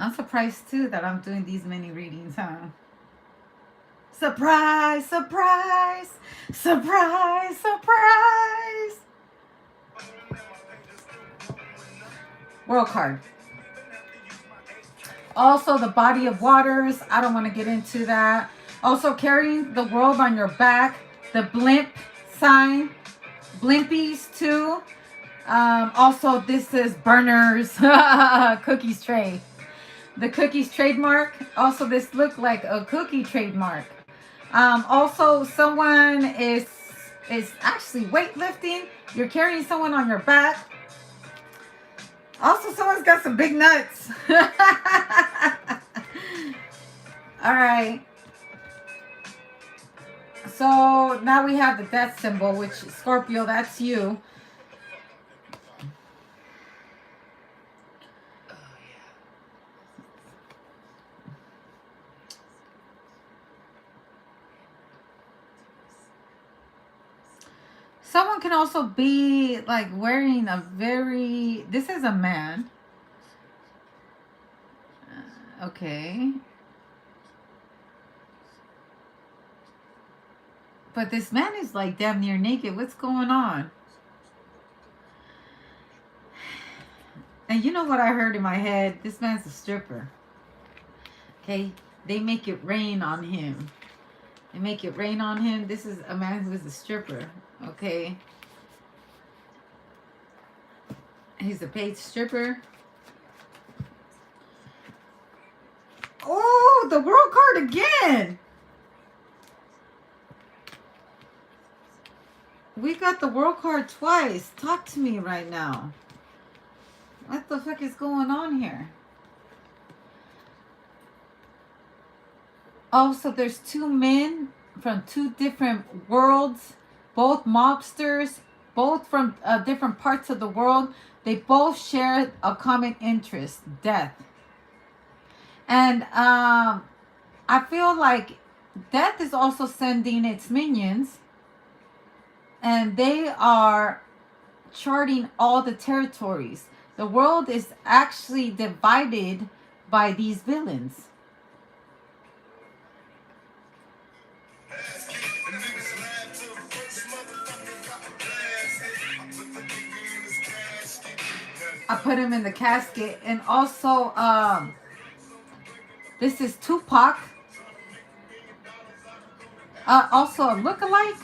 I'm surprised too that I'm doing these many readings, huh? Surprise, surprise, surprise, surprise. World card. Also, the body of waters. I don't want to get into that. Also, carrying the world on your back. The blimp sign. Blimpies, too. Also, this is Burners cookies tray. The cookies trademark. Also, this looked like a cookie trademark. Also, someone is actually weightlifting. You're carrying someone on your back. Also, someone's got some big nuts. All right. So now we have the death symbol, which Scorpio, that's you. Someone can also be like wearing a very, this is a man. Okay. But this man is like damn near naked. What's going on? And you know what I heard in my head? This man's a stripper. Okay. They make it rain on him. They make it rain on him. This is a man who is a stripper. Okay. He's a paid stripper. Oh, the world card again. We got the world card twice. Talk to me right now. What the fuck is going on here? Also, there's two men from two different worlds, both mobsters, both from different parts of the world. They both share a common interest, death. And I feel like death is also sending its minions, and they are charting all the territories. The world is actually divided by these villains. I put him in the casket. And also, this is Tupac. Also a lookalike.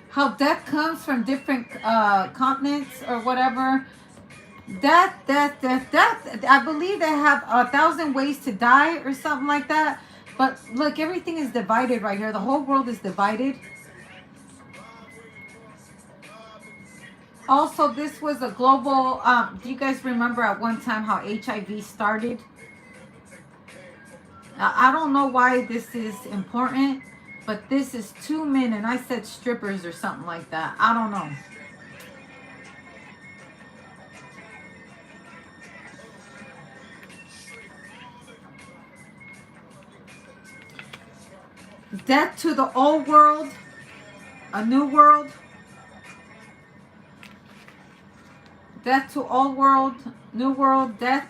How death comes from different continents or whatever. Death. I believe they have 1,000 ways to die or something like that. But look, everything is divided right here. The whole world is divided. Also, this was a global, do you guys remember at one time how HIV started? I don't know why this is important, but this is two men, and I said strippers or something like that. I don't know. Death to the old world, a new world. Death to old world, new world, death,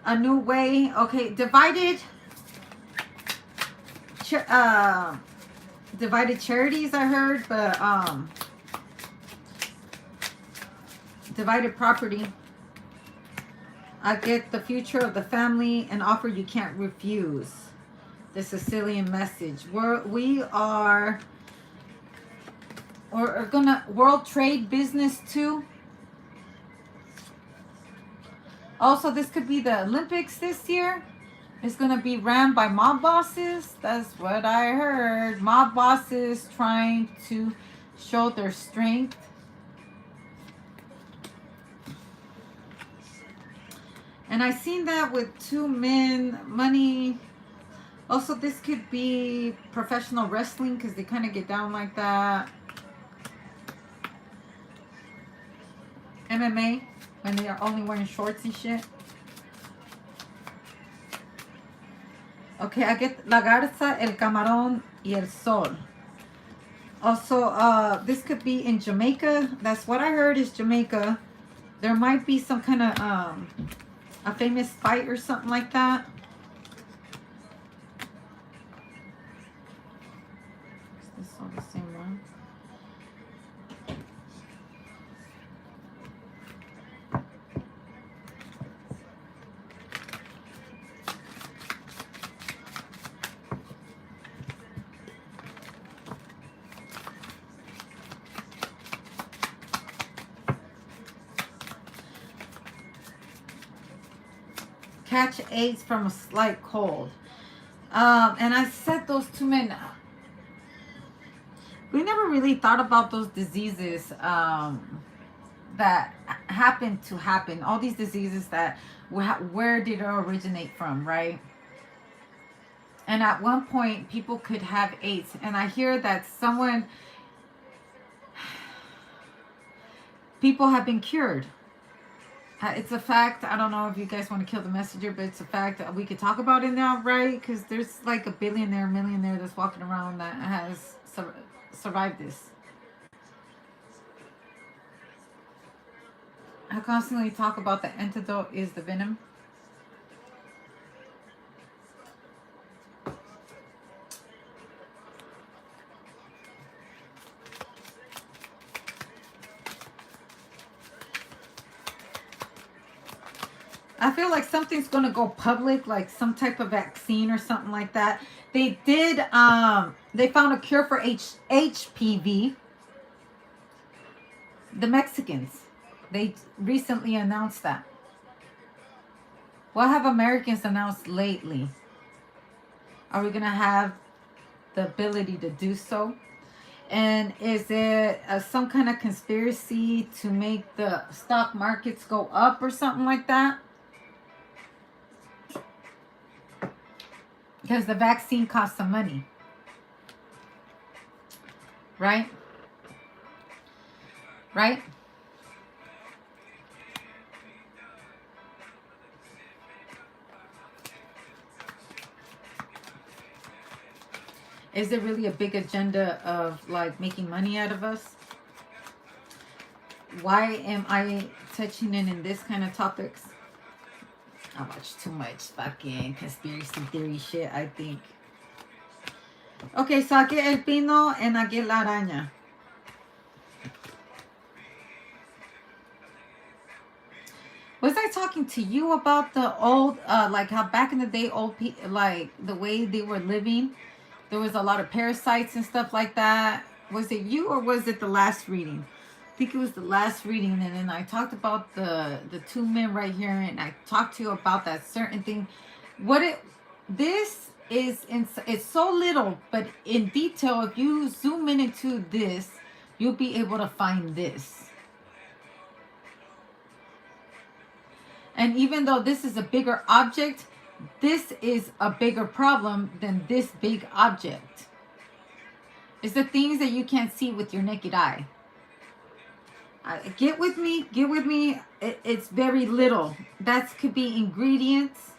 a new way. Okay, divided, divided charities I heard, but divided property. I get the future of the family, an offer you can't refuse. The Sicilian message. We are gonna world trade business too. Also, this could be the Olympics this year. It's gonna be ran by mob bosses. That's what I heard. Mob bosses trying to show their strength. And I seen that with two men, money. Also, this could be professional wrestling because they kind of get down like that. MMA, when they are only wearing shorts and shit. Okay, I get la garza, el camarón, y el sol. Also, this could be in Jamaica. That's what I heard is Jamaica. There might be some kind of a famous fight or something like that. Is this all the same one? Catch AIDS from a slight cold. And I said those two men, we never really thought about those diseases that happen to happen. All these diseases that, where did it originate from, right? And at one point, people could have AIDS. And I hear that people have been cured. It's a fact. I don't know if you guys want to kill the messenger, but it's a fact that we could talk about it now, right? Because there's like a billionaire, millionaire that's walking around that has survived this. I constantly talk about the antidote is the venom. I feel like something's going to go public, like some type of vaccine or something like that. They did, they found a cure for HPV. The Mexicans, they recently announced that. What have Americans announced lately? Are we going to have the ability to do so? And is it some kind of conspiracy to make the stock markets go up or something like that? Because the vaccine costs some money. Right? Right? Is there really a big agenda of like making money out of us? Why am I touching in this kind of topics? I watch too much fucking conspiracy theory shit, I think. Okay, so I get el pino and I get la araña. Was I talking to you about the old, like how back in the day, old people, like the way they were living? There was a lot of parasites and stuff like that. Was it you or was it the last reading? I think it was the last reading, and then I talked about the two men right here, and I talked to you about that certain thing. This is it's so little, but in detail, if you zoom in into this, you'll be able to find this. And even though this is a bigger object, this is a bigger problem than this big object. It's the things that you can't see with your naked eye. Get with me. It's very little. That could be ingredients.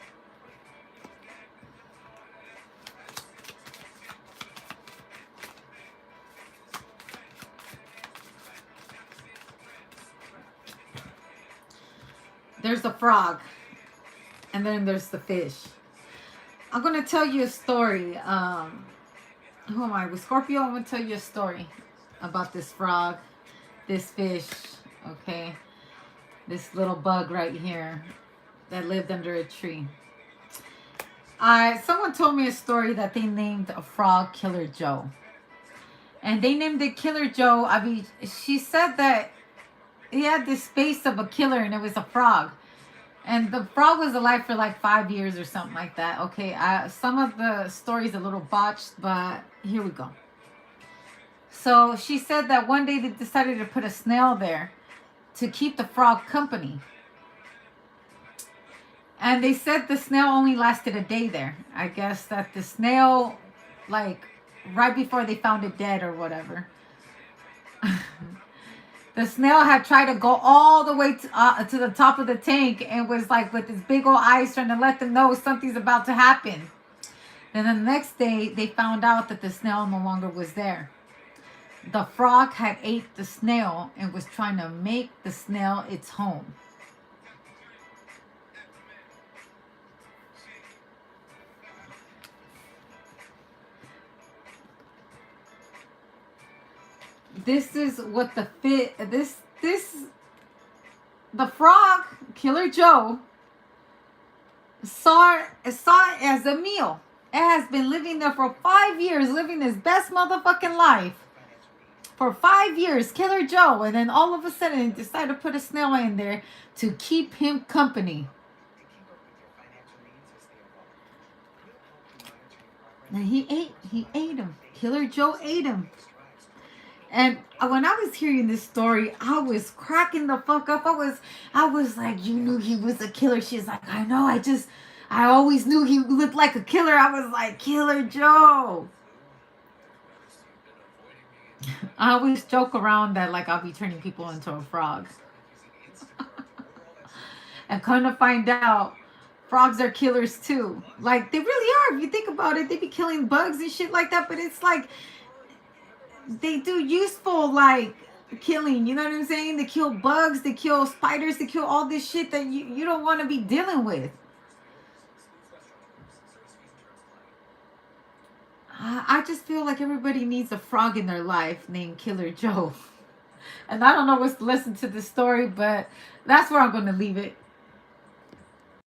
There's the frog. And then there's the fish. I'm going to tell you a story. Who am I? With Scorpio, I'm going to tell you a story about this frog. This fish, okay, this little bug right here that lived under a tree. Someone told me a story that they named a frog Killer Joe. And they named it Killer Joe. I mean, she said that he had this face of a killer and it was a frog. And the frog was alive for like 5 years or something like that. Okay, some of the stories a little botched, but here we go. So she said that one day they decided to put a snail there to keep the frog company. And they said the snail only lasted a day there. I guess that the snail, like, right before they found it dead or whatever. The snail had tried to go all the way to the top of the tank and was like with his big old eyes trying to let them know something's about to happen. Then the next day, they found out that the snail no longer was there. The frog had ate the snail and was trying to make the snail its home. This is what the frog, Killer Joe, saw it as a meal. It has been living there for 5 years, living his best motherfucking life. For 5 years, Killer Joe, and then all of a sudden he decided to put a snail in there to keep him company. And he ate him. Killer Joe ate him. And when I was hearing this story, I was cracking the fuck up. I was like, you knew he was a killer. She's like, I know. I always knew he looked like a killer. I was like, Killer Joe. I always joke around that like I'll be turning people into a frog. And come to find out, frogs are killers too. Like they really are. If you think about it, they be killing bugs and shit like that. But it's like they do useful like killing. You know what I'm saying? They kill bugs, they kill spiders, they kill all this shit that you don't want to be dealing with. I just feel like everybody needs a frog in their life named Killer Joe. And I don't know what's to listen to this story, but that's where I'm going to leave it.